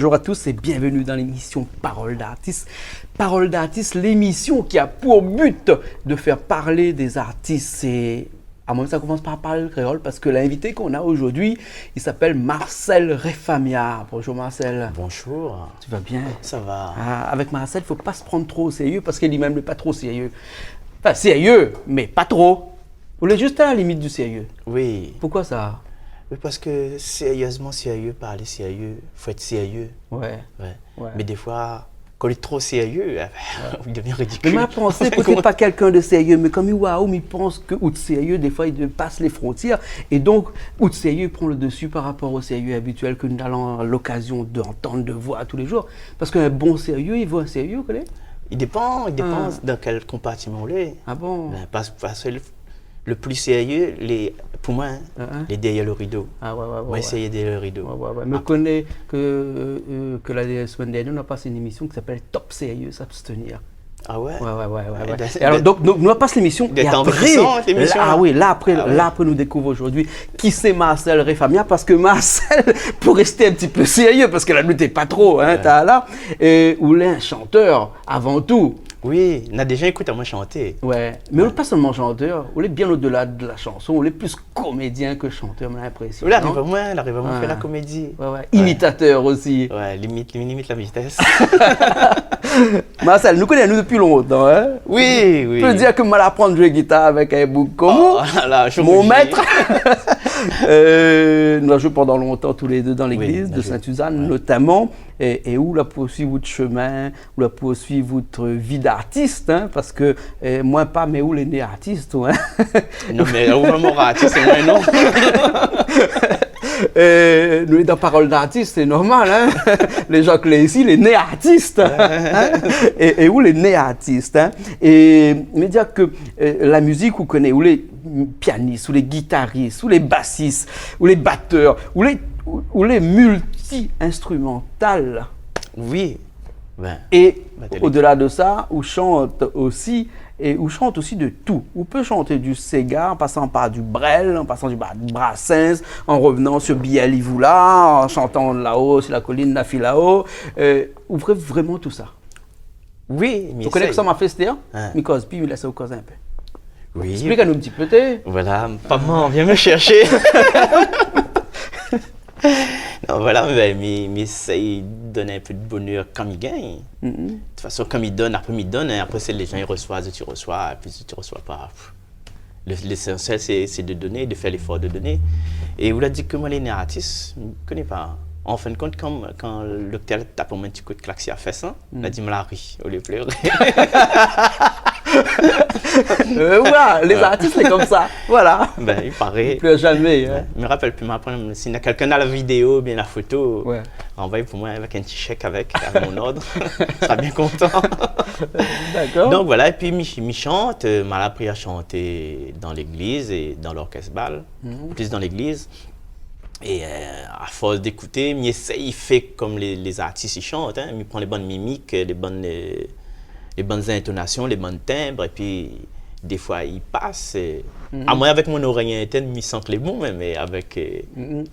bonjour à tous et bienvenue dans l'émission Parole d'artistes. Parole d'artistes, l'émission qui a pour but de faire parler des artistes. Et à moi, ça commence par parler le créole parce que l'invité qu'on a aujourd'hui, il s'appelle Marcel Refamia. Bonjour Marcel. Bonjour. Tu vas bien? Ça va. Avec Marcel, il ne faut pas se prendre trop au sérieux parce qu'il lui-même n'est pas trop sérieux. Enfin, sérieux, mais pas trop. Vous êtes juste à la limite du sérieux. Oui. Pourquoi ça? Parce que sérieusement sérieux, parler sérieux, il faut être sérieux. Ouais. Mais des fois, quand il est trop sérieux, il devient ridicule. Mais ma pensée, peut-être pas quelqu'un de sérieux, mais comme il pense que ou de sérieux, des fois, il passe les frontières. Et donc, ou de sérieux prend le dessus par rapport au sérieux habituel que nous avons l'occasion d'entendre, de voir tous les jours. Parce qu'un bon sérieux, il vaut un sérieux, vous connaissez? Il dépend dans quel compartiment on est. Ah bon? Parce que le plus sérieux, pour moi, les derrière le rideau. Ah ouais. On va essayer derrière le rideau. Mais connais que la semaine dernière, on a passé une émission qui s'appelle Top Sérieux, s'abstenir. Ah ouais? Ouais. Et alors, donc, nous on passe l'émission. Et après, là, après, nous découvre aujourd'hui qui c'est Marcel Refamia, parce que Marcel, pour rester un petit peu sérieux, parce que la lutte n'est pas trop, t'as là, ou est un chanteur avant tout. Oui, on a déjà écouté à moi chanter. Ouais, mais on n'est pas seulement chanteur, on est bien au-delà de la chanson, on est plus comédien que chanteur, j'ai l'impression. Il arrive à moi faire la comédie. Imitateur aussi. Ouais, limite la vitesse. Marcel, nous connaissons depuis longtemps, hein? Oui. Je peux dire que mal apprendre à jouer guitare avec un bouc comme mon maître. Nous avons joué pendant longtemps tous les deux dans l'église de Sainte-Suzanne notamment, et où la poursuit votre chemin, où la poursuit votre vie d'artiste, hein, parce que moi pas, mais où les nés artistes, hein? Non, mais où vraiment artiste, c'est moi non. Nous, dans Parole d'artiste, c'est normal, hein? Les gens que les ici, les nés artistes, hein? Et où les nés artistes, hein? Et mais dire que la musique, vous connaissez, où les pianistes, ou les guitaristes, ou les bassistes, ou les batteurs, ou les multi-instrumentales. Oui. Et au-delà de ça, on chante aussi. Et on chante aussi de tout. On peut chanter du Sega, en passant par du Brel, en passant du Brassens, en revenant sur Bialivoula, en chantant là-haut, sur la colline Nafilao. Ouvrez vraiment tout ça. Oui, mais vous connaissez que ça m'a fait, c'est-à-dire? Mais cause, puis il laisse au cause un peu. Oui. Explique-nous un petit peu. Voilà, maman, viens me chercher. Non, voilà, mais essaye de donner un peu de bonheur comme il gagne. De toute façon, comme il donne, après c'est les gens ils reçoivent, tu reçois, et puis si tu ne reçois pas. L'essentiel, c'est de donner, de faire l'effort de donner. Et vous l'avez dit que moi, les artistes, je ne connais pas. En fin de compte, quand le docteur tape un petit coup de klaxon à faire ça, il a dit, me la ri, au lieu de pleurer. Voilà, les artistes, c'est comme ça. Voilà. Il paraît. Plus jamais. Hein. Je me rappelle plus, s'il y a quelqu'un dans la vidéo, bien la photo, envoie pour moi avec un petit chèque avec à mon ordre. Je serai bien content. D'accord. Donc voilà, et puis je chante, m'a appris à chanter dans l'église et dans l'orchestre bal, plus dans l'église. Et à force d'écouter, il fait comme les artistes ils chantent. Il prend les bonnes mimiques, les bonnes intonations, les bonnes timbres, et puis des fois il passe. À moi, avec mon oreille interne, il sent les bons, mais avec le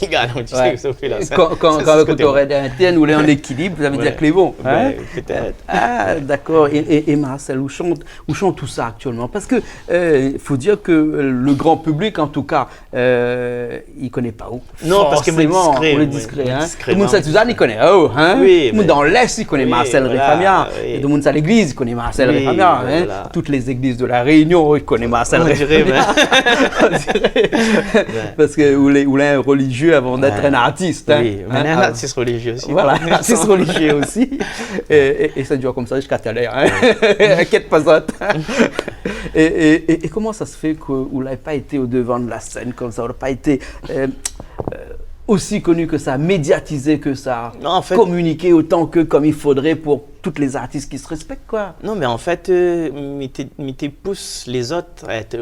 gars, tu sais que ça fait la scène. Quand avec votre oreille interne, ou est en équilibre, ça veut dire que les bons. Hein? Peut-être. Ah, d'accord. Et Marcel, où chante tout ça actuellement? Parce que faut dire que le grand public, en tout cas, il ne connaît pas où. Non, parce que on est discret. Hein? Tout le monde à Suzanne, il connaît. Oh, hein? Tout le monde dans l'Est, il connaît Marcel Refamia. Et tout le monde à l'église, il connaît Marcel Refamia. Hein? Toutes les églises de la Réunion, il connaît Marcel Refamia. On dirait. Parce que vous êtes un religieux avant d'être un artiste. Hein? Oui, mais un artiste religieux aussi. Voilà, un artiste religieux aussi. Et ça dure comme ça jusqu'à tout à l'heure. Inquiète pas ça. Et comment ça se fait que vous n'avez pas été au devant de la scène comme ça? Vous n'avez pas été aussi connu que ça, médiatisé que ça, non, en fait, communiqué autant que comme il faudrait pour toutes les artistes qui se respectent, quoi. Non, mais en fait, tu pousses les autres à être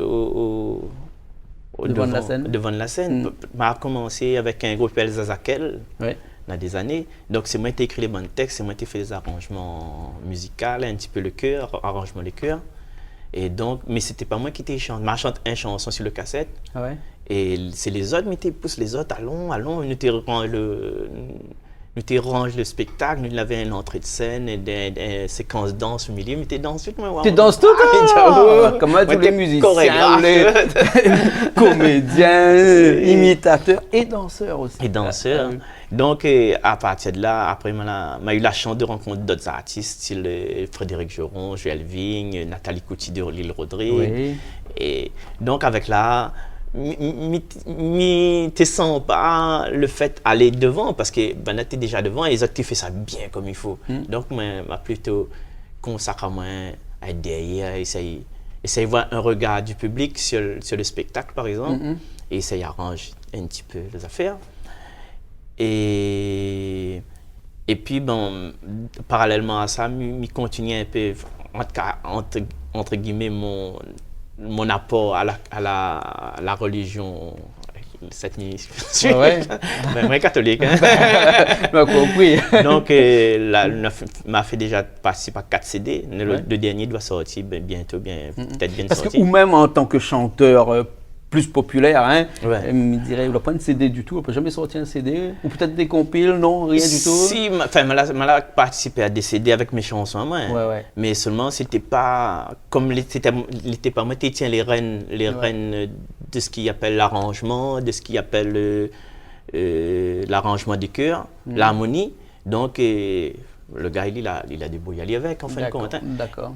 devant la scène. On a commencé avec un groupe El Zazakel, il y a des années. Donc, c'est moi qui ai écrit les bons textes, c'est moi qui ai fait les arrangements musicaux, un petit peu le chœur, arrangement les chœurs. Et donc, mais c'était pas moi qui t'ai chanté. Je chante une chanson sur le cassette. Et c'est les autres, mais tu pousses les autres, allons, nous nous te range le spectacle, nous avons une entrée de scène et des séquences danse au milieu, mais tu danses tout. Tu danses tout comment tous les musiciens, les comédiens, imitateurs et danseurs aussi. Et danseurs. Donc, à partir de là, après, j'ai eu la chance de rencontrer d'autres artistes, style Frédéric Geron, Joël Vigne, Nathalie Couty de Lille Rodrigue. Oui. Et donc, avec là, tu sens pas le fait d'aller devant, parce que ben, tu es déjà devant et les autres, tu fais ça bien comme il faut. Donc, je plutôt consacré à être derrière, essayer de voir un regard du public sur le spectacle, par exemple, et essayer d'arranger un petit peu les affaires. Et puis, bon, parallèlement à ça, je continue un peu, entre guillemets, mon apport à la religion. Cette nuit, moi catholique. Compris. Donc, m'a fait déjà participer à 4 CD. Le dernier doit sortir bientôt, peut-être bien Parce sorti. que, ou même en tant que chanteur plus populaire, hein, Ouais. me dirait, il n'a pas une CD du tout, on ne peut jamais sortir un CD, ou peut-être des compiles, non, rien du tout. Si, enfin, je participé à des CD avec mes chansons, moi, Ouais. mais seulement c'était pas comme l'été pas moi, tu tiens les rênes de ce qu'il appelle l'arrangement, de ce qu'il appelle l'arrangement du chœur, l'harmonie. Donc le gars il a débrouillé avec en fin de compte. Hein. D'accord.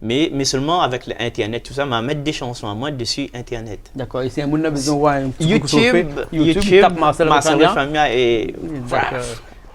Mais seulement avec l'Internet, tout ça, m'a mettre des chansons à moi dessus Internet. D'accord, et si un monde a besoin de voir un petit YouTube, tape Marcel Refamia et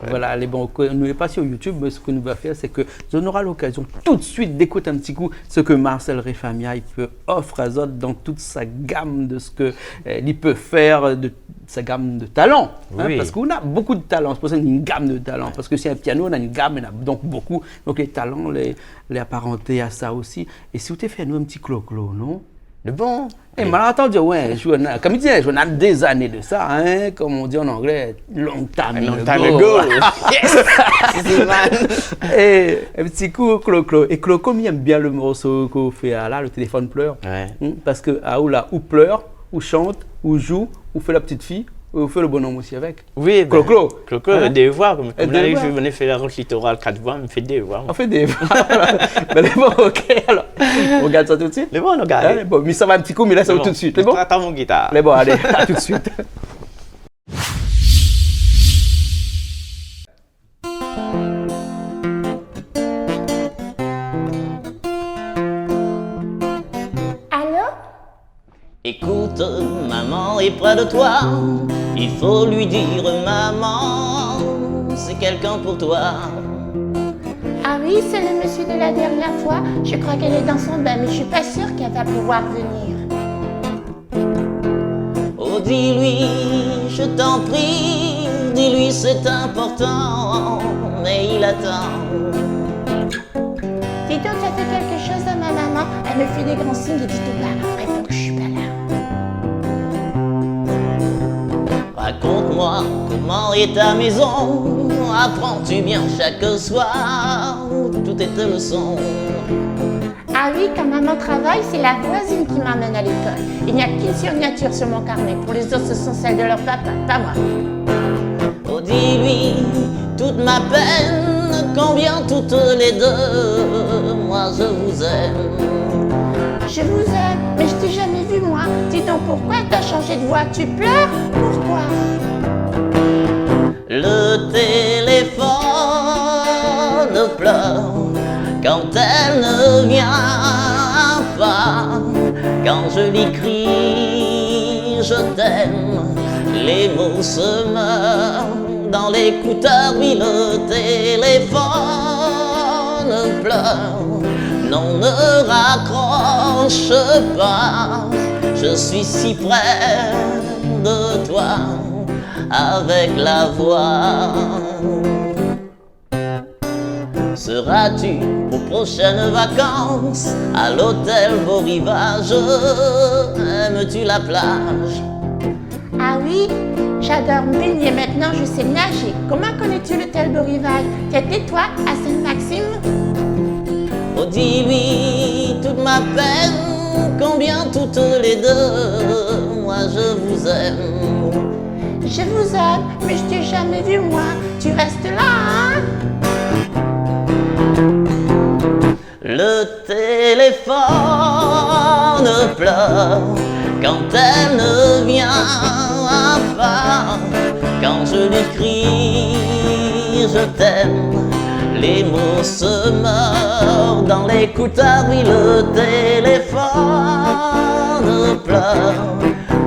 voilà, les bons, nous n'est pas sur YouTube, mais ce que nous va faire, c'est que on aura l'occasion tout de suite d'écouter un petit coup ce que Marcel Refamia il peut offrir à autres dans toute sa gamme de ce que il peut faire, de sa gamme de talents. Oui. Hein, parce qu'on a beaucoup de talents, c'est pour ça qu'on a une gamme de talents. Parce que si un piano, on a une gamme, on a donc beaucoup. Donc les talents, les apparentés à ça aussi. Et si vous t'es fait nous un petit clo-clo, non? Le bon. Et mal entendu, ouais, comme il dit, je a des années de ça, hein, comme on dit en anglais, long time ago. Yes! C'est man. Et un petit coup, clo-clo. Et clo-clo, il aime bien le morceau qu'on fait là, le téléphone pleure. Ouais. Parce que, ou pleure, ou chante, ou joue, ou fait la petite fille, ou fait le bonhomme aussi avec. Oui, clo-clo. Clo-clo, Hein? des voix. Comme là, des voix. je venais faire la route littorale 4 voix, me fait des voix. On fait des voix. Mais les bon, ok, alors. On regarde ça tout de suite. Les bons, on regarde. Hein, bon, mais ça va un petit coup, mais là, ça va tout de suite. Les bon? Attends mon guitare. Les bon, allez, à tout de suite. Écoute, maman est près de toi, il faut lui dire maman, c'est quelqu'un pour toi. Ah oui, c'est le monsieur de la dernière fois. Je crois qu'elle est dans son bain, mais je suis pas sûre qu'elle va pouvoir venir. Oh, dis-lui, je t'en prie, dis-lui c'est important, mais il attend. Dis donc, tu as fait quelque chose à ma maman. Elle me fait des grands signes et dit tout bas. Réponds que je suis pas là. Raconte-moi comment est ta maison, apprends-tu bien chaque soir toutes tes leçons? Ah oui, quand maman travaille, c'est la voisine qui m'emmène à l'école. Il n'y a qu'une signature sur mon carnet. Pour les autres, ce sont celles de leur papa, pas moi. Oh, dis-lui toute ma peine, combien toutes les deux, moi je vous aime. Je vous aime, mais je t'ai jamais vu moi. Dis donc pourquoi t'as changé de voix? Tu pleures? Pourquoi? Le téléphone pleure quand elle ne vient pas. Quand je lui crie je t'aime, les mots se meurent dans l'écouteur. Oui, le téléphone pleure. Non, ne raccroche pas, je suis si près de toi avec la voix. Seras-tu aux prochaines vacances à l'hôtel Beau Rivage? Aimes-tu la plage? Ah oui, j'adore me baigner. Maintenant, je sais nager. Comment connais-tu l'hôtel Beau Rivage? T'étais toi à Sainte-Maxime? Oh, dis-lui toute ma peine, combien toutes les deux, moi je vous aime. Je vous aime, mais je t'ai jamais vu moi. Tu restes là, hein? Le téléphone pleure quand elle ne vient pas. Quand je lui crie je t'aime, les mots se meurent dans l'écouteur. Oui, le téléphone pleure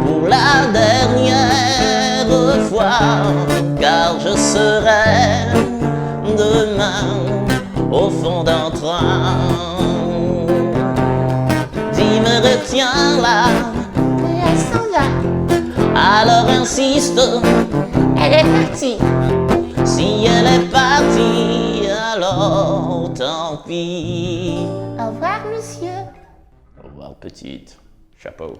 pour la dernière fois, car je serai demain au fond d'un train. Dis, me retiens-la, Et elle s'en va. alors insiste. Elle est partie. Si elle est partie, alors tant pis. Au revoir, monsieur. Au revoir, petite. Chapeau.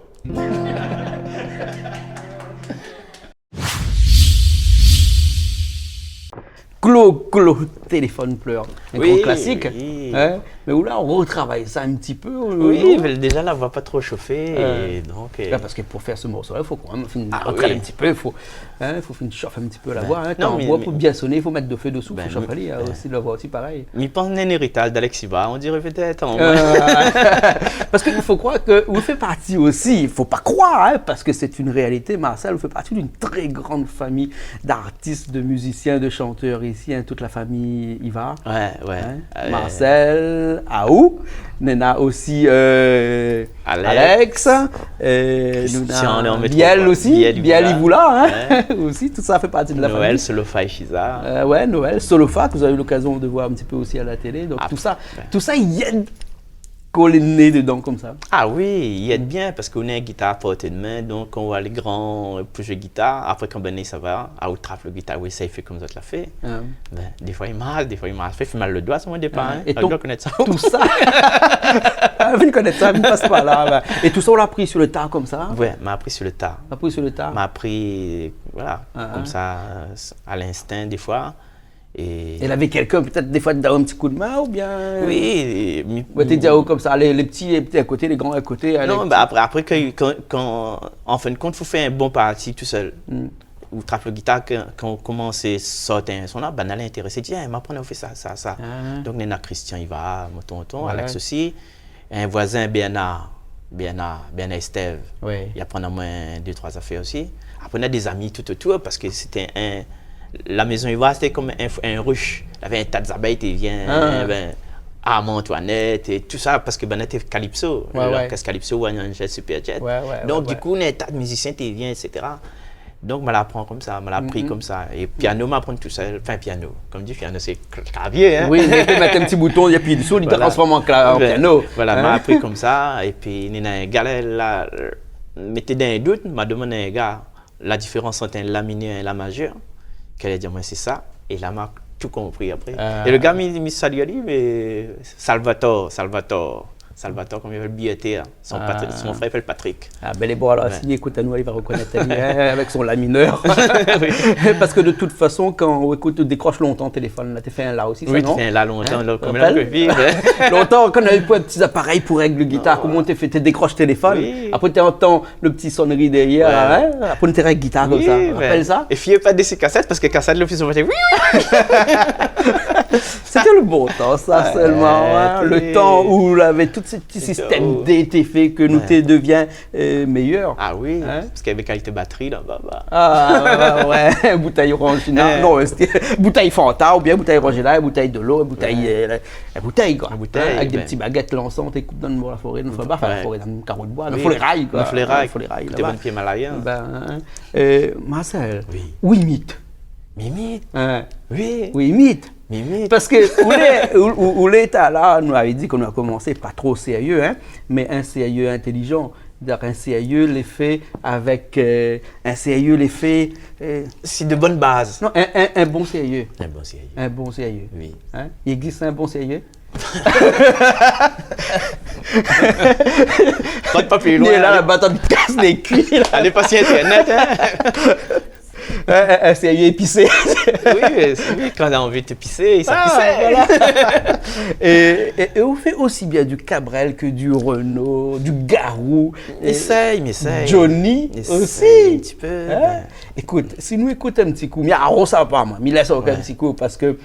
Clo, téléphone pleure. Un Oui, grand classique. oui. Hein? Mais où là, on retravaille ça un petit peu. Oui, non? mais déjà la voix pas trop chauffée. Et donc, Là, parce que pour faire ce morceau-là, il faut quand même Ah, retravailler oui. un petit peu. Il faut chauffer un petit peu la voix. Hein. non, Quand mais- on boit, mais- pour bien sonner, il faut mettre de feu dessous. Il Ben, faut chauffer. Il y a aussi la voix aussi pareil. mi pense un héritage d'Alexiba, on dirait peut-être. Parce qu'il faut croire que vous faites partie aussi, il ne faut pas croire, hein, parce que c'est une réalité, Marcel, vous faites partie d'une très grande famille d'artistes, de musiciens, de chanteurs ici, hein, toute la famille y va. Ouais. Hein. Marcel, Aou, Nena aussi, Alex, Si on est en métropole, Biel aussi, Biel Ivoula, hein, Ouais. aussi, tout ça fait partie de la Noël, famille. Solofa et Shiza. Ouais, Noël, Solofa, que vous avez eu l'occasion de voir un petit peu aussi à la télé. Donc Ah, tout ça, ouais. tout ça, il y a collé le nez dedans comme ça. Ah oui, il aide bien parce qu'on a une guitare à portée de main, donc on voit les grands pour jouer guitare. Après, quand Ben ça va, à outraf le guitare, oui, ça il fait comme ça, l'a fait. Hein. Ben, des fois il mal, des fois il mal. Ça fait mal le doigt, ça mon départ. Hein. Et On doit connaître ça. tout ça, vous ne connaissez ça, vous ne passez pas là. Ben. Et tout ça, on l'a pris sur le tard comme ça. Ouais, m'a appris sur le tas. On l'a pris sur le tard. M'a appris, voilà, Ah, comme ah. ça, à l'instinct des fois. Et Elle avait quelqu'un peut-être des fois de donner un petit coup de main ou bien. oui, Ouais, t'es dit comme ça, les petits à côté, les grands à côté. non, bah après quand en fin de compte, il faut faire un bon parti tout seul. Ou trappe le guitare, quand on commence à sortir un son là, ben, elle est intéressée, tiens, m'apprendre à faire ça. Ah. Donc, Nena Christian, il va, mon tonton, Ouais. Alex aussi. Un voisin, Bernard Estève, Ouais. il apprend à moi 2-3 affaires aussi. Après, on a des amis tout autour parce que c'était la maison Ivoire, c'était comme un ruche. Il y avait un tas d'abeilles qui vient, Armand Antoinette et tout ça parce que ben était Calypso, Ouais, ouais. l'orchestre Calypso ou un jet Superjet. Ouais, ouais, Donc, ouais, du coup, on a un tas de musiciens qui viennent, etc. Donc, je l'apprends comme ça, je l'ai appris comme ça. Et piano, m'apprend tout seul. Enfin, piano. Comme dit, piano, c'est clavier. Hein? Oui, il peut mettre un petit bouton, il y a puis dessous, il Voilà. transforme en Ben, piano. Voilà, Hein? m'a appris comme ça. Et puis, il y a un gars là, mettez dans un doute, m'a demandé à un gars la différence entre un la mineur et un la majeur. Qu'elle a dit, moi, c'est ça. Et là, m'a tout compris après. Ah. Et le gars m'a salué, il dit, mais Salvatore, comme il veut le billetté. Son frère s'appelle Patrick. Ah, ben les bons, alors, Ouais. s'il écoute à nous, il va reconnaître Annie, hein, avec son la mineur. Parce que de toute façon, quand on écoute, tu décroches longtemps le téléphone, là, tu fais un là aussi, ça, Oui, non? tu fais là longtemps, Hein, là, tu comme te là, que rappelles? vivre. Longtemps, quand on n'avait pas de petits appareils pour régler guitare, comment tu fais? Tu décroches téléphone, Oui. après tu entends le petit sonnerie derrière, Ouais. hein, après tu règles guitare comme Oui, ça. ben, Rappelle ça? Et fiez pas de ces cassettes parce que cassette, le fils, on va dire oui. C'était le bon temps, ça seulement. Hein, t'es- le temps où on avait tous ces petits systèmes d'été que nous te devient meilleur. Ah oui, Hein? parce qu'il y avait qualité batterie là, bah. Ah ouais, bouteille orangina, non, c'était bouteille Fanta ou bien bouteille orangina, bouteille de l'eau, bouteille, la bouteille quoi. La bouteille, Hein, avec des ben. petits baguettes lançantes et coupes dans la forêt, dans la Ouais. forêt, dans le carreau de bois, dans Oui, les rails quoi. dans les rails. Faut les rails T'es là-bas. bon pied malaya. Ben, Marcel, Oui. où imite? Mimite, Hein, oui. où imite? Mimite. Parce que où l'État là, nous avait dit qu'on a commencé pas trop sérieux, hein, mais un sérieux intelligent. C'est-à-dire un sérieux les fait avec un sérieux les fait. C'est de bonnes bases. Non, un bon sérieux. Un bon sérieux. Un bon sérieux. Oui. Hein? Il existe un bon sérieux? Pas plus Il loin. est là, la bataille casse les cuits. là. Allez pas sur Internet. Hein. C'est épicé. Oui, c'est lui, quand on a envie de te pisser, ça pissait. Voilà. Et on fait aussi bien du Cabrel que du Renaud, du Garou. Essaye. Johnny Essaye aussi. un petit peu. Hein? Écoute, si nous écoutons un petit coup, mais on ne sait pas, moi, mais laisse aucun petit coup, parce que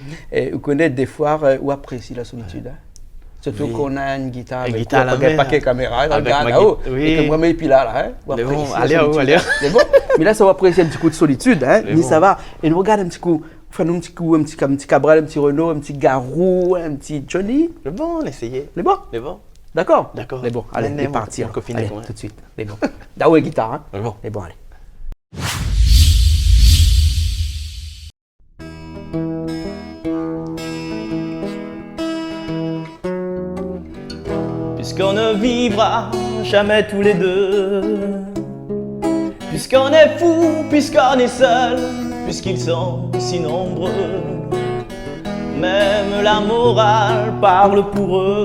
vous connaissez des fois où apprécie la solitude. Hein? Surtout qu'on a une guitare, Une avec guitare à la main, paquet caméra, avec regarde ma là-haut, oui. et que moi, et puis là, hein, Mais bon, apprécie la allez, solitude, allez. hein. Mais bon, mais là, ça va apprécier un petit coup de solitude, hein, mais bon. ça va. Et nous regarde un petit coup, enfin, un petit coup, un petit Cabrel, un petit Renaud, un petit Garou, un petit Johnny. Le bon, essayez. Les bons? Le bon. D'accord? D'accord. Les bons, allez, Allez, les mon- partir. mon copine Allez, avec moi. tout de suite. Les bons. Daou et guitare, hein? Le bon. Les bons, allez. Puisqu'on ne vivra jamais tous les deux, puisqu'on est fou, puisqu'on est seul, puisqu'ils sont si nombreux, même la morale parle pour eux.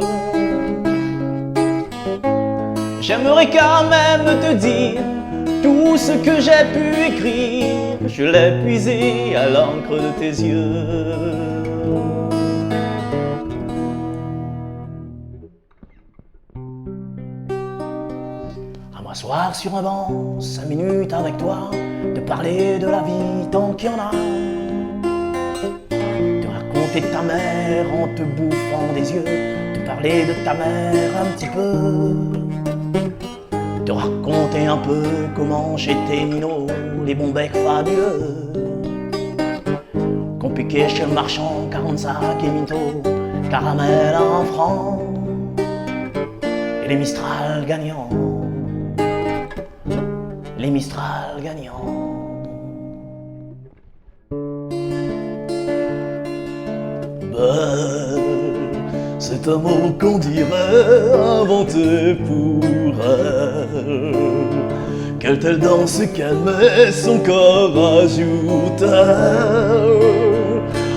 J'aimerais quand même te dire tout ce que j'ai pu écrire, je l'ai puisé à l'encre de tes yeux. À m'asseoir sur un banc, 5 minutes avec toi, de parler de la vie tant qu'il y en a. De raconter ta mère en te bouffant des yeux, de parler de ta mère un petit peu. De raconter un peu comment j'étais minot, les bons becs fabuleux. Qu'on piquait chez le marchand, 45 et minto, caramel à 1 franc. Et les Mistral gagnants. Les Mistral gagnants. Belle, c'est un mot qu'on dirait inventé pour elle. Quelle telle danse qu'elle met son corps ajoute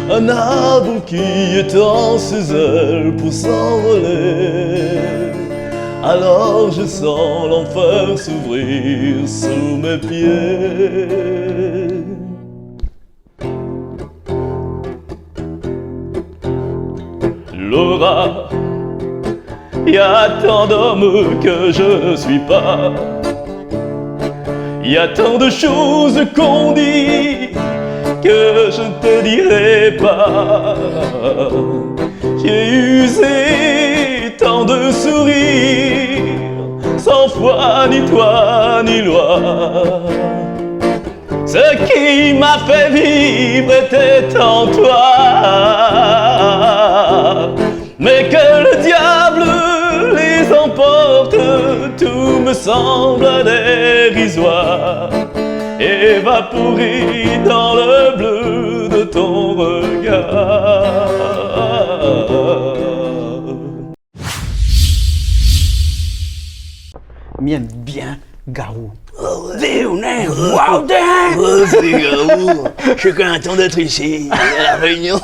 un arbre qui étend ses ailes pour s'envoler. Alors je sens l'enfer s'ouvrir sous mes pieds. Laura, y a tant d'hommes que je ne suis pas. Y a tant de choses qu'on dit que je ne te dirai pas. J'ai usé tant de sourires, sans foi ni toi ni loi. Ce qui m'a fait vivre était en toi. Mais que le diable les emporte, tout me semble dérisoire, évaporé dans le bleu de ton regard. M'aime bien Garou. Déoné, wow, damn! C'est Garou, je suis content d'être ici, à la Réunion.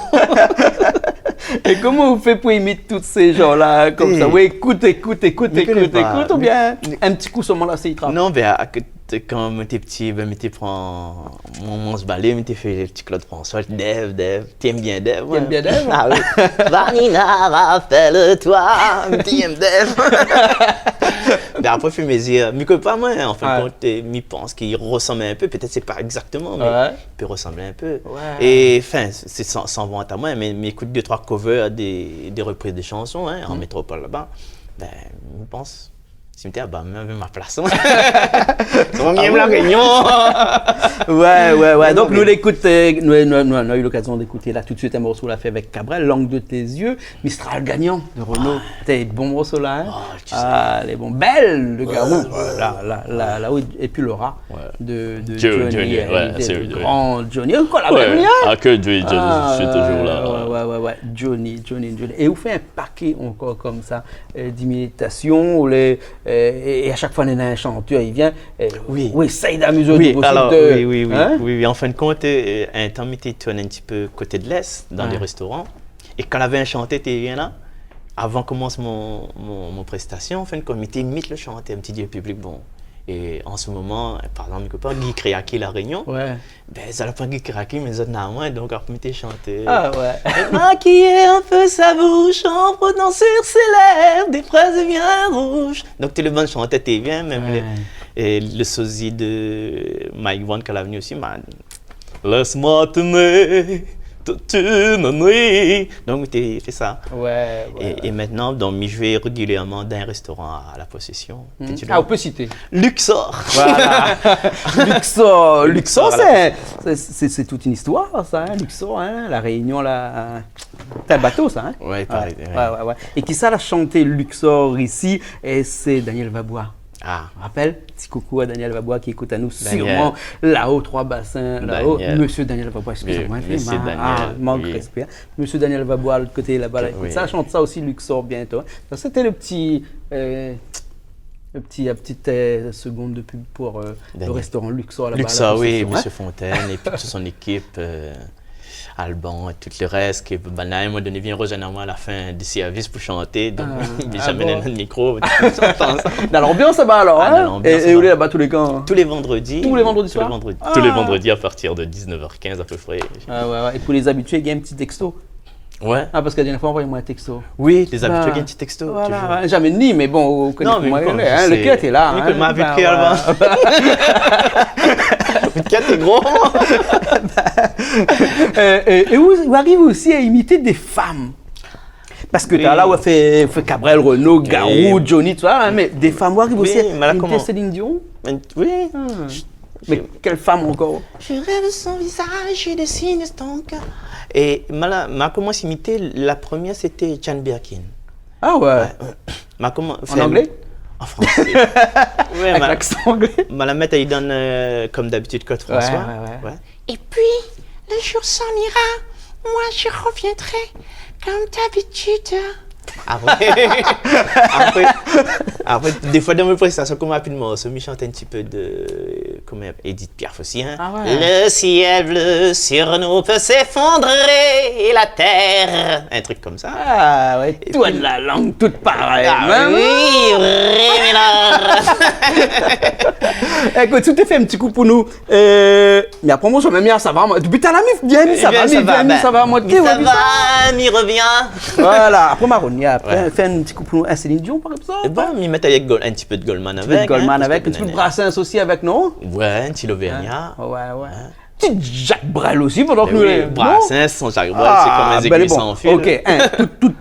Et comment vous faites pour imiter tous ces gens-là comme ça? Oui, écoute, connais pas. ou bien un petit coup sur mon lacet, il travaille. Non, ben, quand j'étais petit, ben, j'étais prend mon se balai, j'étais fait le petit Claude François, Dave, t'aimes bien Dave? T'aimes bien Dave? Ah oui. Vanina, rappelle-toi, t'aimes Dave. Ben après, je me dis, mais que pas moi, en fin de compte, je pense qu'il ressemblait un peu, peut-être c'est pas exactement, mais il peut ressembler un peu. Ouais. Et enfin, c'est sans vente à moi, mais écoute 2-3 covers, des reprises de chansons hein, en métropole là-bas, ben, je pense. Cimetière, bah, même ma place. On aime la Réunion. Ouais. Donc, nous l'écoutons, nous avons eu l'occasion d'écouter là tout de suite un morceau là fait avec Cabrel, Langue de tes yeux, Mistral gagnant de Renaud. C'était bon morceau là, hein? Les bons, belle le Garou. Là, et puis Laura de Johnny. C'est grand Johnny. Encore la même lien. Ah, que Johnny, je suis toujours là. Ouais. Johnny. Et vous faites un paquet encore comme ça d'imitations, et à chaque fois, on a un chanteur, il vient. Oui, essaye d'amuser oui, du alors, hein? oui. En fin de compte, un temps, tu tournes un petit peu côté de l'Est, dans les restaurants. Et quand on avait un chanteur, tu viens là. Avant commence mon prestation, en fin de compte, tu imites le chanteur, un petit Dieu public, bon. Et en ce moment, par exemple, quelque part, Guy Créaqué, La Réunion, Ouais. ben, ça n'a pas Guy Créaqué, mais ça n'a moins, donc on peut chanter. Ah ouais. Maquiller un peu sa bouche en frottant sur ses lèvres des phrases bien rouges. Donc, tu le bon chanter, t'es bien, même Ouais. et le sosie de Mike Vaughan, qui est venu aussi, man. Laisse-moi t'aimer toute une nuit. Donc, tu fais ça. Ouais. Et maintenant, donc, je vais régulièrement dans un restaurant à la Possession. Tu Ah, on peut citer. Luxor. Voilà. Luxor. Luxor, Luxor, à c'est toute une histoire, ça. Hein? Luxor, hein? La Réunion, là. C'est un bateau, ça. Hein? Ouais, pareil. Ouais. Et qui ça l'a chanté Luxor ici, et c'est Daniel Vabois. Ah, On rappelle, petit coucou à Daniel Vabois qui écoute à nous Daniel. sûrement là-haut, Trois Bassins, là-haut. Daniel. Monsieur Daniel Vabois, excusez-moi. Oui, monsieur infiniment. Daniel, Manque de oui. respect. Monsieur Daniel Vabois, de l'autre côté, là-bas, là, Oui. ça chante ça aussi, Luxor, bientôt. Ça, c'était la petite seconde de pub pour le Daniel. restaurant Luxor là-bas. à la Luxor, oui, Possession, hein. Monsieur Fontaine, et puis toute son équipe, Alban et tout le reste, qui, ben, là, à un moment donné, vient rejoindre moi à la fin du service pour chanter, donc j'amène bon. un micro, j'entends ça. Dans l'ambiance là-bas alors, Ah, hein? dans l'ambiance, Et où là-bas. est là-bas tous les camps? Tous les vendredis. Tous les vendredis soirs? Tous les vendredis à partir de 19h15 à peu près. Ouais. Et pour les habitués, il y a un petit texto. Ouais. Ah, parce que la dernière fois, envoyez-moi un texto. Oui, les habitués, Ah. il y a un petit texto. toujours. Voilà, hein, jamais ni, mais bon, vous connaissez Non, mais comment bon, elle est, hein, je le sais. cœur est là. Oui, hein. que ma vie de Ben, cœur, ouais. Le 4 est gros. Et vous arrivez aussi à imiter des femmes. Parce que Oui. t'as là où fait Cabrel, Renaud, Garou, Oui. Johnny, tout ça, hein, mais des femmes, vous arrivez aussi Oui, mais à là, imiter comment Céline Dion. Oui. Mais quelle femme encore? Je rêve son visage et dessine son cœur. Et m'a commencé à imiter, la première c'était Jane Birkin. Ah ouais. En anglais? En français. Ouais, Avec l'accent anglais. la mettre, il donne comme d'habitude Code François. Ouais. Et puis, le jour s'en ira, moi je reviendrai comme d'habitude. Après, des fois dans mes prestations, comme rapidement, je chante un petit peu de comme Edith Piaf aussi. Hein. Ah ouais. Le ciel bleu sur nous peut s'effondrer et la terre. Un truc comme ça. Ah ouais, toi de la langue toute pareille. Ah hein. oui, Rémillard. Écoute, tu t'es fait un petit coup pour nous. Mais après, moi, je me mets à ça va. Depuis t'as la mif, bien mis, ça va, ça va, moi, ça va, m'y revient. Voilà, après Maroni, après, fait un petit coup pour nous à Céline Dion, par exemple. Et bon, m'y mettre avec un petit peu de Goldman Un avec. petit Goldman hein, avec, un petit peu de Brassens aussi avec, non? Ouais, un petit Lauvergnat. Ouais. Petit Jacques Brel aussi, pendant que nous... Oui, Brassens, son Jacques Brel, c'est comme un aiguille sans fil. Ok, hein,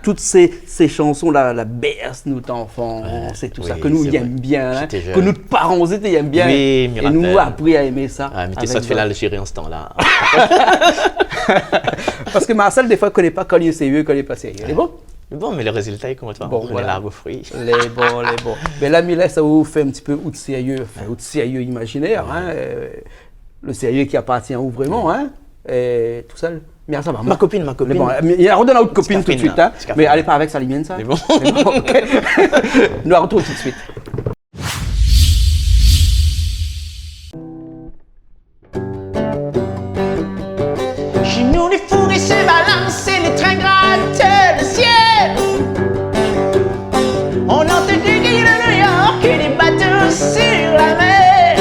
toutes ces chansons-là, la berce, nous enfants, c'est tout ça, oui, que nous c'est aimons vrai. bien, hein, J'étais jeune. que nous parents étaient aiment bien, Oui, m'y et nous rappelle. appris à aimer ça. Ah, mais t'es avec ça de faire d'autres. l'Algérie en ce temps-là. Parce que Marcel, des fois, ne connaît pas quand il est sérieux, quand il est pas sérieux. Il est bon? Mais bon, mais le résultat, il comment tu vas Bon, prendre voilà. l'arbre aux fruits. Les bons. Mais là, Milet, ça vous fait un petit peu ou de sérieux imaginaire, hein, le sérieux qui appartient à vous vraiment, hein, et tout seul. Mais ça va. Ma copine. Mais bon, il y a redonne à autre copine tout de suite, hein. Petit café, Mais là. allez pas avec ça, Limienne, ça. Mais bon. Mais bon, ok. Nous la retrouvons tout de suite. Chez nous, les fourrés se balancent et les trains grattent le ciel. On entend des guilles de New York et des bateaux sur la mer.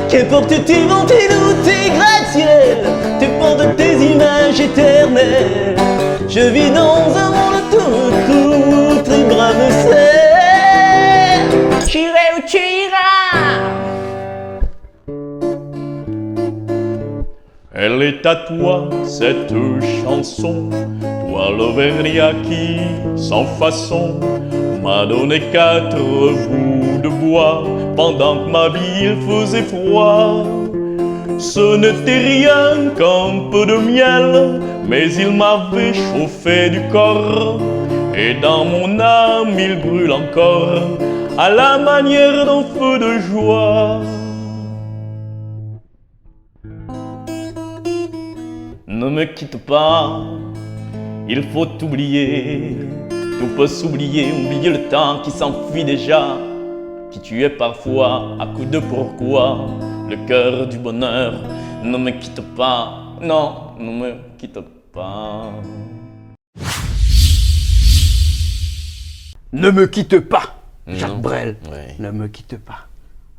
Qu'importe tes ventes et tes gratte-ciel, tu portes tes images éternelles. Je vis dans un monde tout très brave ciel. J'irai où tu iras. Elle est à toi, cette chanson, toi l'Auvergnat qui, sans façon, m'a donné 4 bouts de bois, pendant que ma vie il faisait froid. Ce n'était rien qu'un peu de miel, mais il m'avait chauffé du corps, et dans mon âme il brûle encore, à la manière d'un feu de joie. Ne me quitte pas, il faut oublier, tout peut s'oublier, oublier le temps qui s'enfuit déjà, qui tu es parfois à coup de pourquoi, le cœur du bonheur. Ne me quitte pas, non, ne me quitte pas. Ne me quitte pas. Jacques Brel, Ouais. Ne me quitte pas.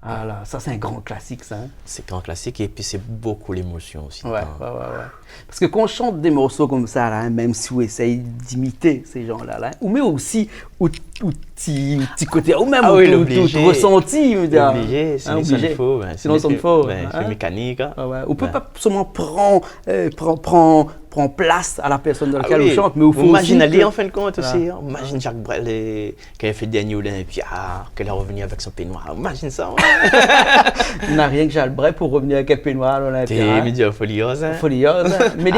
Voilà, ça c'est un grand classique ça. Hein. C'est grand classique et puis c'est beaucoup l'émotion aussi. Ouais, dedans. ouais. Parce que quand on chante des morceaux comme ça, là, hein, même si on essaye d'imiter ces gens-là, là, ou mais aussi au petit côté, ou même Ah oui, tout l'obligé. ressenti. Obligé, sinon ça obligé. le faut. Sinon ça le faut. C'est mécanique. Hein. Ouais. On peut Ouais. pas seulement prendre place à la personne dans laquelle oui. on chante, mais il faut Imagine aussi Ali que- en fin de compte Voilà. aussi. Hein. Imagine Jacques Brel qui a fait Dernier Olympia, qu'elle est revenue avec son peignoir. Imagine ça. Ouais. On n'a rien que Jacques Brel pour revenir avec un peignoir à T'es l'Olympia. média folieuse. Hein. Folieuse. Mais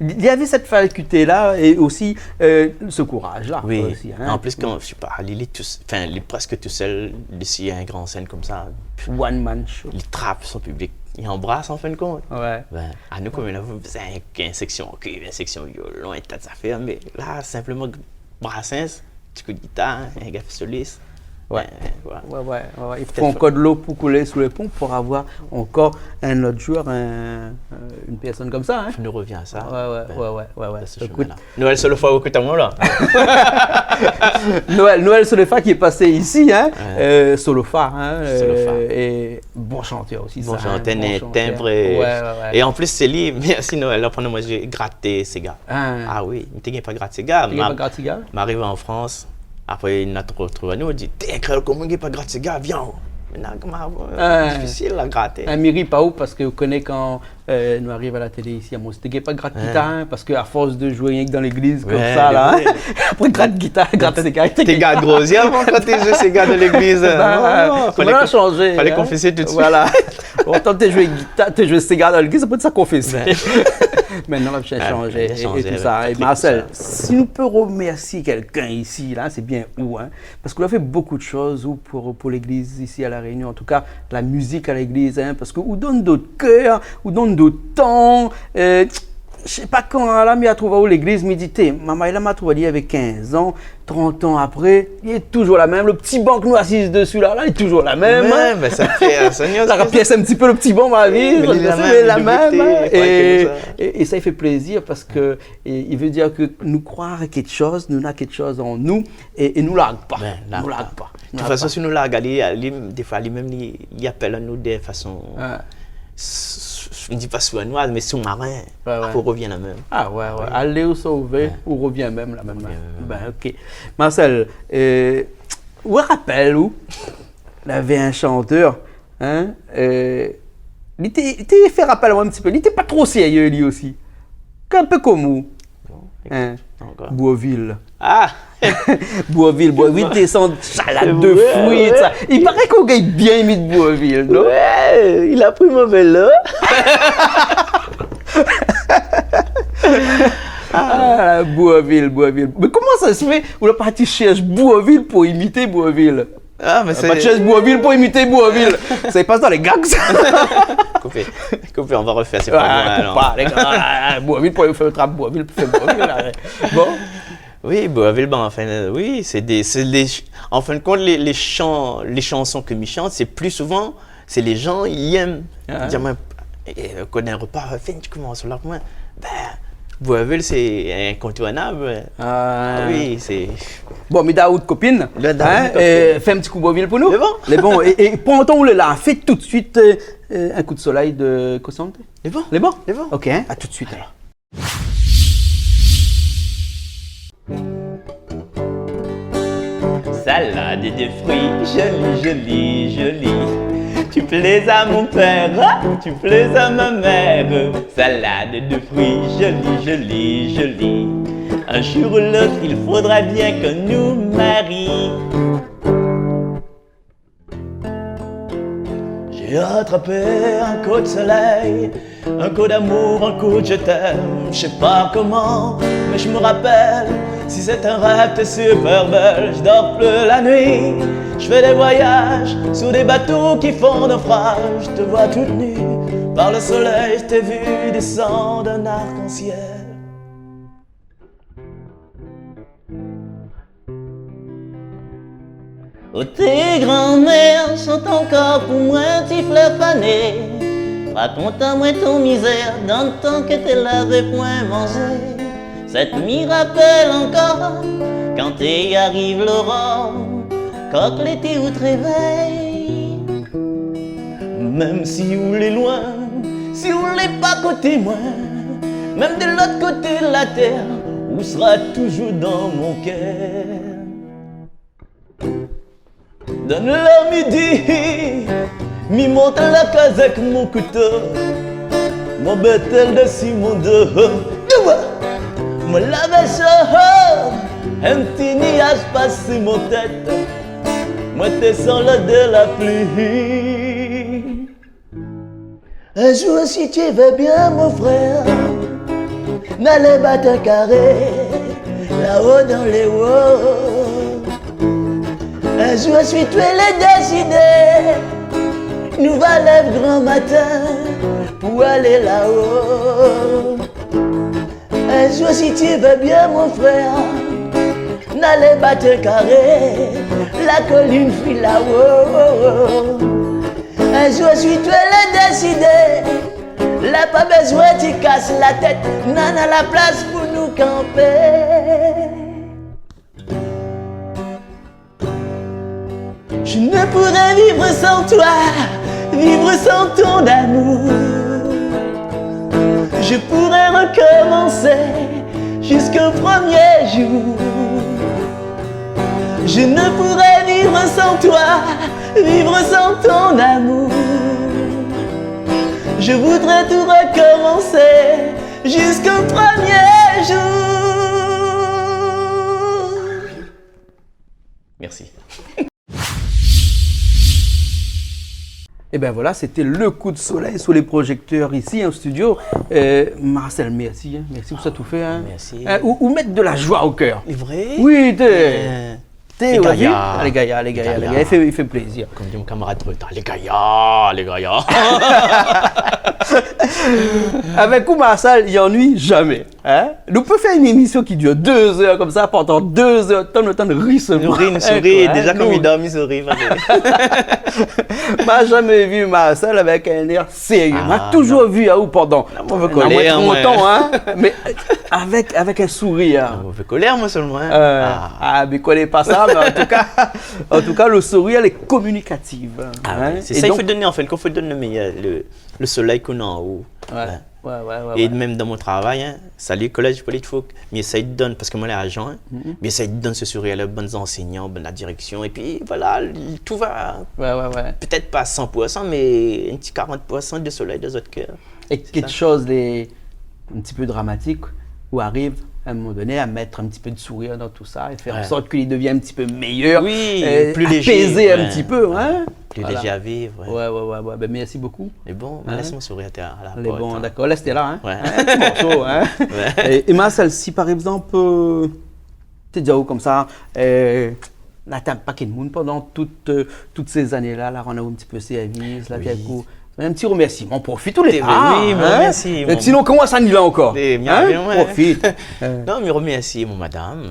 il y avait cette faculté-là et aussi ce courage-là. Oui. Aussi, hein. En plus, quand je sais pas, il est presque tout seul ici à un grand scène comme ça. One man show. Il trappe son public. Il embrasse en fin de compte. Ouais. Ben, à nous, comme on faisait une section cuivre, une section violon et tas d'affaires, mais là, simplement Brassens, petit coup de guitare, un gars soliste. Ouais. Voilà. Ouais. Il faut encore de l'eau pour couler sous les ponts pour avoir encore un autre joueur, une personne comme ça. Hein. On nous revient à ça. Ouais. À ce Écoute, chemin-là. Noël, c'est le fois où écoute à moi là. Noël Solofa qui est passé ici, hein. Solofa, hein. Solofa. Et bon chanteur aussi. Bon, ça, j'ai hein, antenne bon et chanteur. timbre. Et, Ouais. et en plus, c'est lui. Merci Noël. Là, pendant moi, j'ai gratté ces gars. Hein. Ah oui, mais t'es pas gratté ces gars. Il y a pas Gratiga? M'arrive en France. Après, il nous retrouvé à nous. Il dit t'es incroyable, comment il n'y a pas gratté ces gars, viens. Maintenant, comment difficile à gratter. Un miri pas où parce que vous connaissez quand nous arrive à la télé ici à moi c'était pas gratte guitare hein, parce qu'à force de jouer rien que dans l'église comme Ouais, ça là ouais. hein, après gratte guitare gratte ses gars T'es gars de grosier avant quand t'es joué ces gars de l'église. fallait changer Fallait hein. confesser tout de suite. voilà autant t'es joué guitare t'es joué ces gars dans l'église ça peut être ça confesser maintenant là j'ai changé il a changé et tout avec ça et Patrick, Marcel tout ça. si nous peut remercier quelqu'un ici là c'est bien où hein parce qu'on a fait beaucoup de choses ou pour l'église ici à La Réunion en tout cas la musique à l'église hein parce que ou donne d'autres cœurs ou donne d'autres temps je sais pas quand là m'a trouvé où l'église médité maman il m'a trouvé il y avait 15 ans 30 ans après il est toujours la même le petit banc que nous assise dessus là il est toujours la même hein. Mais ça fait Seigneur. Ça pièce un petit peu le petit bon ma vie, Mais il est la même, mais la il même. est Et, comme ça. et ça il fait plaisir parce que il veut dire que nous croire à quelque chose, nous avons quelque chose en nous et nous largue pas. Ben, Nous largue pas. De toute façon, si nous la regardons, des fois, lui-même, il appelle à nous de façon. Ouais. Je ne dis pas sournoise, mais sous-marin. Ouais. Après, on revient la même. Ah ouais. Aller ou sauver ou revient même la même. Revient même. Ben ok. Marcel, où rappelle où il y avait un chanteur, hein, il était fait rappel un petit peu, il n'était pas trop sérieux lui aussi. Un peu comme où. Hein? Encore. Boisville. Ah! Boisville, descend salade de fruits, ouais. ça. Il paraît qu'on gagne bien imite Boisville, non? Ouais, il a pris mon vélo. Ah, Boisville. Mais comment ça se fait? On a parti chercher Boisville pour imiter Boisville. Ah, mais On a pas cherché Boisville pour imiter Boisville. Ça passe dans les gags, ça. Coupé, on va refaire, c'est pas bon. Coupe pas, les gars. Ah, Boisville pour faire le trap, Boisville pour faire Boisville. Là. Bon. Oui, Boisville, ben, enfin, oui, en fin de compte, les chansons que je chante, c'est plus souvent, c'est les gens, ils aiment. Ah. Dire, moi, qu'on a un repas, tu commences là, moi, ben, Boisville, c'est incontournable. Ah oui, c'est. Bon, mais Daoud, copine, Le Daoud, hein, copine. fais un petit coup Boisville pour nous. C'est bon. Les bons. Et pendant qu'on est là, fais tout de suite un coup de soleil de Cosante. C'est bon. Les bons? Les bons. Ok, hein, à tout de suite alors. Salade de fruits, jolie. Tu plais à mon père, tu plais à ma mère. Salade de fruits, jolie. Un jour ou l'autre, il faudra bien que nous maries. J'ai attrapé un coup de soleil, un coup d'amour, un coup de je t'aime. Je sais pas comment, mais je me rappelle. Si c'est un rêve, t'es super belle. Je dors plus la nuit, je fais des voyages sur des bateaux qui font naufrage. Je te vois toute nue, par le soleil, je t'ai vu descendre d'un arc-en-ciel. Oh, tes grands-mères sont encore pour moi un petit fleur fané. Raconte-moi ton misère dans le temps que tu l'avais point mangé. Cette nuit rappelle encore quand t'y arrive l'aurore, quand l'été ou te réveille. Même si vous l'êtes loin, si vous l'êtes pas côté moi, même de l'autre côté de la terre, vous sera toujours dans mon cœur. Donne-leur midi, m'y monte la case avec mon couteau, mon bétel de Simon de me lave chaud, un petit nuage passe sur mon tête, moi t'es sans l'eau de la pluie. Un jour si tu veux bien mon frère, n'allez battre un carré, là-haut dans les hauts. Un jour si tu l'es décidé, nous va lève grand matin pour aller là-haut. Un jour si tu veux bien mon frère, n'allez battre un carré, la colline fuit là-haut. Un jour si tu l'es décidé, là pas besoin tu casses la tête, n'en a la place pour nous camper. Je ne pourrais vivre sans toi, vivre sans ton amour. Je pourrais recommencer jusqu'au premier jour. Je ne pourrais vivre sans toi, vivre sans ton amour. Je voudrais tout recommencer jusqu'au premier jour. Merci. Et bien voilà, c'était le coup de soleil sous les projecteurs ici en studio. Marcel, merci. Hein. Merci pour ça tout fait. Hein. Merci. Ou mettre de la joie au cœur. C'est vrai? Oui, Les gaillards. Les gaillards. Il fait plaisir. Comme dit mon camarade Breton, les gaillards. Avec vous, Marcel, il n'y ennuie jamais. Hein? Nous pouvons faire une émission qui dure 2 heures comme ça, pendant 2 heures, le temps de rire seulement. Nous sourit, déjà comme il dort, il sourit. Je n'ai jamais vu Marcel avec un air sérieux. Je n'ai toujours vu à vous pendant longtemps, hein? Mais avec un sourire. On veut colère, moi seulement. Mais je ne connais pas ça, mais en tout cas, le sourire, elle est communicative. Hein? C'est ça, il faut donner, en fait, il faut donner le soleil qu'on a en haut. Ouais. Et même dans mon travail, hein, salut collège Polytechnique, mais essaye de donner, parce que moi les agents, mais essaye de donner ce sourire, les bonnes enseignants, bonne la direction, et puis voilà, tout va. Peut-être pas à 100%, mais un petit 40% de soleil dans votre cœur. Et quelque chose de un petit peu dramatique, où arrive à un moment donné à mettre un petit peu de sourire dans tout ça et faire en sorte qu'il devienne un petit peu meilleur, plus léger, apaiser un petit peu, hein? Plus léger à vivre. Ouais. Ben, merci beaucoup. Mais bon, laisse-moi sourire à la Les porte. bon, d'accord, laisse-toi là, hein? Ouais. Un petit morceau, hein? Et Marcel, si par exemple, tu es déjà où comme ça, là, tu n'as pas de monde pendant toutes ces années-là, là, on a un petit peu service, là, un petit remerciement, profite tous les temps. Oui, merci. Sinon, comment ça n'y va encore? Profite. Non, mais remercie mon madame,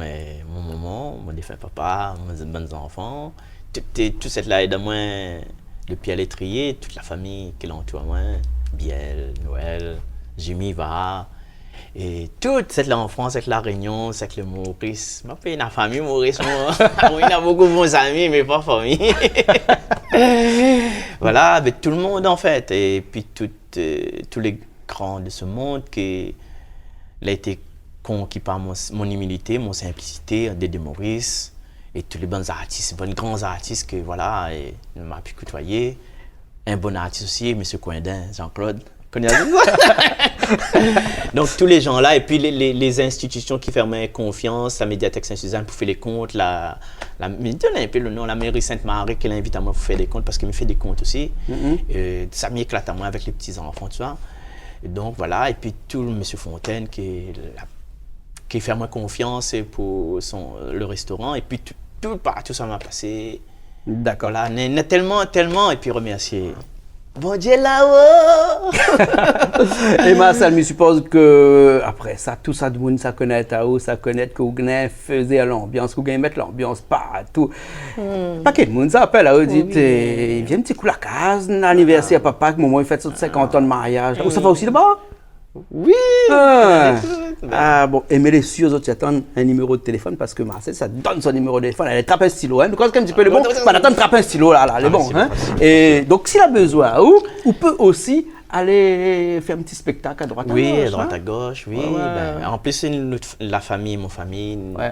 mon maman, mon défunt papa, mes bons enfants, tout cette là aide à moi, le pied à l'étrier, toute la famille qui l'entoure moi, Biel, Noël, Jimmy, Va, et toute cette là en France, avec la Réunion, avec le Maurice. Ma paix, la famille Maurice, moi, il y a beaucoup de bons amis, mais pas famille. Voilà, avec tout le monde en fait, et puis tous les grands de ce monde qui a été conquis par mon humilité, mon simplicité, Dédé Maurice, et tous les bons artistes, bons grands artistes que voilà, et m'a pu côtoyer. Un bon artiste aussi, M. Coindin, Jean-Claude. Donc tous les gens là, et puis les institutions qui fermaient confiance, la médiathèque Saint-Suzanne pour faire les comptes, mais donnez un peu le nom, la mairie Sainte-Marie qui l'invite à moi pour faire des comptes parce qu'il me fait des comptes aussi. Ça m'éclate à moi avec les petits enfants, tu vois. Et donc voilà, et puis tout le M. Fontaine qui fait moi confiance pour le restaurant, et puis tout ça m'a passé. D'accord. Là, il y a tellement, et puis remercier. Bon Dieu là-haut. Et Marcel, je suppose que après ça, tout ça, tout le monde, ça connaît ça connaît que vous faisiez l'ambiance, que vous mettez l'ambiance partout. Pas quel monde ça appelle, vous dites, il vient un petit coup la case, l'anniversaire papa, que maman il fait 50 ans de mariage. Vous ça va aussi là-bas? Oui. Ah bon, et mais les cieux autres, attendent un numéro de téléphone parce que Marcel, ça donne son numéro de téléphone. Elle trappe un stylo. Hein. Quand un petit peu le bon, bah, attends, trappe un stylo là, elle est bon. Hein. Et donc, s'il a besoin, ou peut aussi aller faire un petit spectacle à droite à gauche. Oui, à droite hein. à gauche, oui. Ouais. Ben, en plus, la famille, mon famille, Ouais.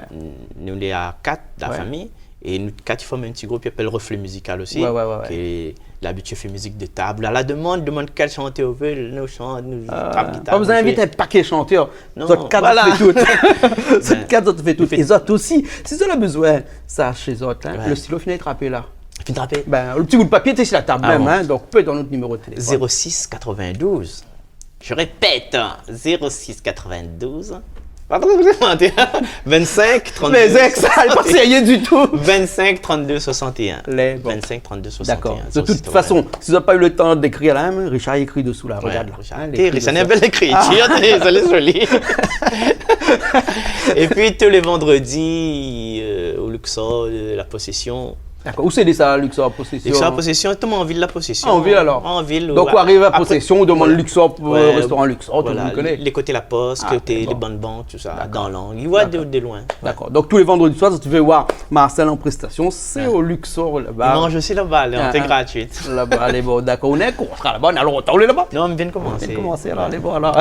nous on est à 4 de la Ouais. famille. Et nous 4, ils forment un petit groupe qui s'appelle Reflet Musical aussi. Ouais. Qui est l'habitude fait musique de table. À la demande quel chanteur veut, nous chante, nous trappe guitare. Pas besoin d'inviter un paquet chanteur. Non, Autres quatre voilà. fait tout. Autres quatre autres fait tout. fait- Et les autres aussi. Si vous avez besoin, ça chez eux, hein, Ouais. le stylo finit trappé là. Puis trapper. Ben, le petit bout de papier était sur la table Ah même, bon. hein, donc peut dans notre numéro de téléphone. 06 92. Je répète, 06 92. 25 32. Les ex, ça n'est pas sérieux du tout. 25 32 61. Les bons. 25 32 61. D'accord. De 06 toute façon, si vous n'avez pas eu le temps d'écrire là, hein, Richard écrit dessous là, Ouais, regarde là. Richard. hein, T'es, l'écrit Richard, dessous. une belle écriture, ça l'est joli. Et puis tous les vendredis, au Luxor, la possession. D'accord. Où c'est ça, Luxor Possession? Luxor, la possession, tout le monde en ville, la possession. Ah, en ville alors. En ville. Donc, ouais. on arrive à Après- Possession, on demande voilà. Luxor pour Ouais, restaurant Luxor, tout le voilà, monde connaît. les côtés La Poste, Ah, côté bon. les bonnes banques, tout ça, dans l'angle. Il voit de loin. D'accord. Donc tous les vendredis soirs, si tu veux voir Marcel en prestation, c'est au Luxor Il là-bas. mange aussi là-bas, là, c'est gratuit. Là-bas, allez, bon, d'accord. On sera là-bas, on a longtemps, on est là-bas. Non, on vient de commencer. On va commencer là, allez, bon, alors.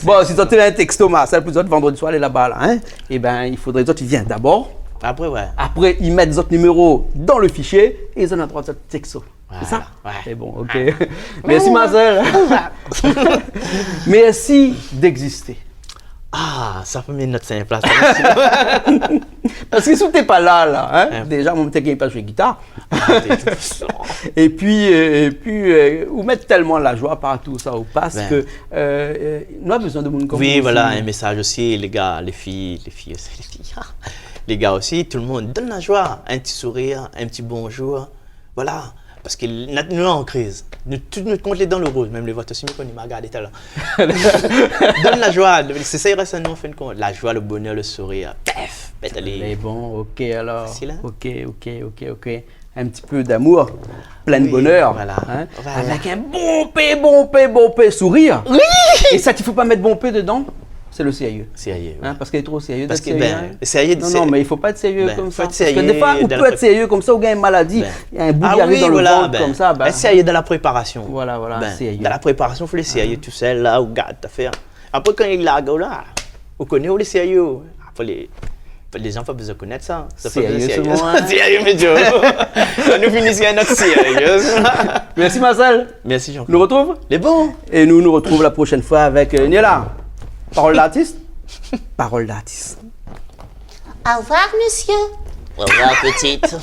Bon, si tu as un texto Marcel, pour les autres vendredi soir, elle est là-bas, là, hein. Eh bien, il faudrait que tu viennes d'abord. Après, ouais. Après, ils mettent les autres numéros dans le fichier et ils ont le droit de texto. C'est ça? Ouais. C'est bon, ok. Merci Marcel. Merci d'exister. Ah, ça peut mettre notre 5 place. Parce que si tu n'es pas là, hein, Ouais. déjà, mon petit pas jouer guitare. Et puis, vous mettez tellement la joie partout, ça, parce Ben. que nous avons besoin de monde comme Oui, vous voilà, aussi. un message aussi, les gars, les filles aussi, les filles. Les gars aussi, tout le monde donne la joie, un petit sourire, un petit bonjour. Voilà, parce que nous sommes en crise. Tout nous compte les dents le rose, même les votes aussi, qu'on m'a regardé tout à l'heure. Donne la joie, c'est ça, il reste un nom en fin de compte. La joie, le bonheur, le sourire. Pef, Mais bon, ok, alors. Facile, hein? Ok. Un petit peu d'amour, plein de Oui, bonheur. voilà. hein, Voilà. Avec un bon paix, sourire. Oui! Et ça, il ne faut pas mettre bon paix dedans, c'est le sérieux. Sérieux. Hein, parce qu'il est trop sérieux. Parce d'être que, sérieux, ben, hein. sérieux, Non, mais il ne faut pas être sérieux Ben, comme faut ça. être Parce que sérieux des fois, on dans peut la être sérieux comme ça, ou il y a une maladie, Ben. il y a un bout qui arrive dans le ventre comme ça. Ben, Être sérieux dans la préparation. Voilà, sérieux. Dans la préparation, il faut les sérieux tout seul, là, ou garde ta faire. Après, quand il largue, là, on connaît où les sérieux. Après, les gens n'ont pas besoin de connaître ça. Ça fait Sérieux, besoin de seulement, hein. Sérieux, mais Dieu. Nous finissons à notre sérieux. Merci Marcel. Merci, Jean. Nous retrouve Les bons. et nous retrouvons la prochaine fois avec Niela. Parole d'artiste. Parole d'artiste. Au revoir, monsieur. Au revoir, petite.